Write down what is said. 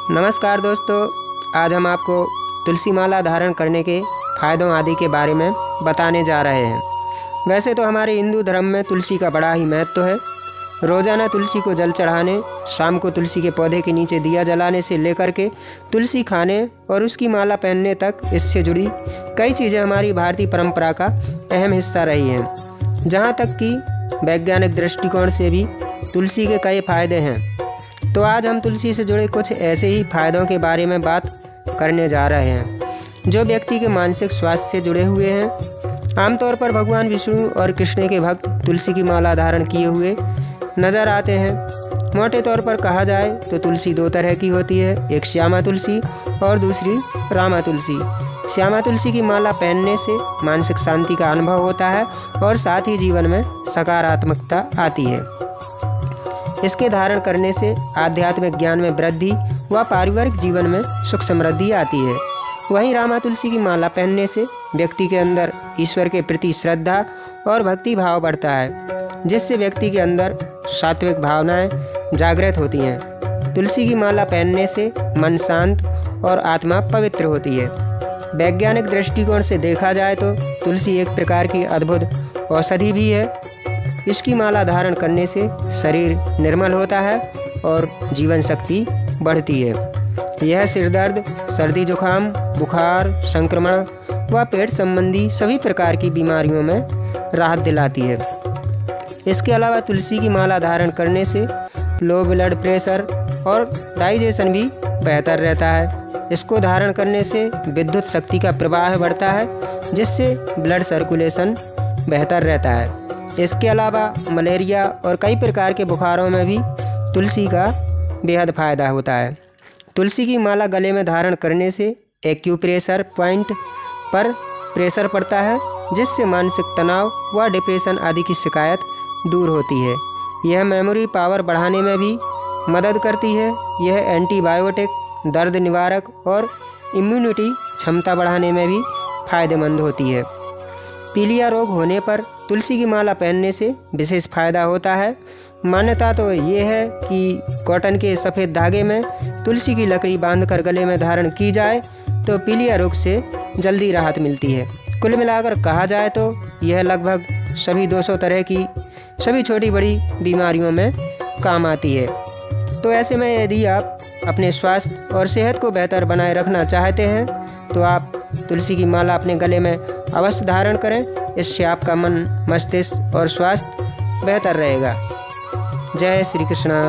नमस्कार दोस्तों, आज हम आपको तुलसी माला धारण करने के फ़ायदों आदि के बारे में बताने जा रहे हैं। वैसे तो हमारे हिंदू धर्म में तुलसी का बड़ा ही महत्व है। रोज़ाना तुलसी को जल चढ़ाने, शाम को तुलसी के पौधे के नीचे दिया जलाने से लेकर के तुलसी खाने और उसकी माला पहनने तक इससे जुड़ी कई चीज़ें हमारी भारतीय परंपरा का अहम हिस्सा रही हैं। जहाँ तक कि वैज्ञानिक दृष्टिकोण से भी तुलसी के कई फ़ायदे हैं। तो आज हम तुलसी से जुड़े कुछ ऐसे ही फ़ायदों के बारे में बात करने जा रहे हैं जो व्यक्ति के मानसिक स्वास्थ्य से जुड़े हुए हैं। आमतौर पर भगवान विष्णु और कृष्ण के भक्त तुलसी की माला धारण किए हुए नज़र आते हैं। मोटे तौर पर कहा जाए तो तुलसी दो तरह की होती है, एक श्यामा तुलसी और दूसरी रामा तुलसी। श्यामा तुलसी की माला पहनने से मानसिक शांति का अनुभव होता है और साथ ही जीवन में सकारात्मकता आती है। इसके धारण करने से आध्यात्मिक ज्ञान में वृद्धि व पारिवारिक जीवन में सुख समृद्धि आती है। वहीं रामा तुलसी की माला पहनने से व्यक्ति के अंदर ईश्वर के प्रति श्रद्धा और भक्ति भाव बढ़ता है, जिससे व्यक्ति के अंदर सात्विक भावनाएं जागृत होती हैं। तुलसी की माला पहनने से मन शांत और आत्मा पवित्र होती है। वैज्ञानिक दृष्टिकोण से देखा जाए तो तुलसी एक प्रकार की अद्भुत औषधि भी है। इसकी माला धारण करने से शरीर निर्मल होता है और जीवन शक्ति बढ़ती है। यह सिर दर्द, सर्दी जुकाम, बुखार, संक्रमण व पेट संबंधी सभी प्रकार की बीमारियों में राहत दिलाती है। इसके अलावा तुलसी की माला धारण करने से लो ब्लड प्रेशर और डाइजेशन भी बेहतर रहता है। इसको धारण करने से विद्युत शक्ति का प्रवाह बढ़ता है, जिससे ब्लड सर्कुलेशन बेहतर रहता है। इसके अलावा मलेरिया और कई प्रकार के बुखारों में भी तुलसी का बेहद फ़ायदा होता है। तुलसी की माला गले में धारण करने से एक्यूप्रेशर पॉइंट पर प्रेशर पड़ता है, जिससे मानसिक तनाव व डिप्रेशन आदि की शिकायत दूर होती है। यह मेमोरी पावर बढ़ाने में भी मदद करती है। यह एंटीबायोटिक, दर्द निवारक और इम्यूनिटी क्षमता बढ़ाने में भी फायदेमंद होती है। पीलिया रोग होने पर तुलसी की माला पहनने से विशेष फायदा होता है। मान्यता तो ये है कि कॉटन के सफ़ेद धागे में तुलसी की लकड़ी बांधकर गले में धारण की जाए तो पीलिया रोग से जल्दी राहत मिलती है। कुल मिलाकर कहा जाए तो यह लगभग सभी 200 तरह की सभी छोटी बड़ी बीमारियों में काम आती है। तो ऐसे में यदि आप अपने स्वास्थ्य और सेहत को बेहतर बनाए रखना चाहते हैं तो आप तुलसी की माला अपने गले में अवश्य धारण करें। इससे आपका मन, मस्तिष्क और स्वास्थ्य बेहतर रहेगा। जय श्री कृष्णा।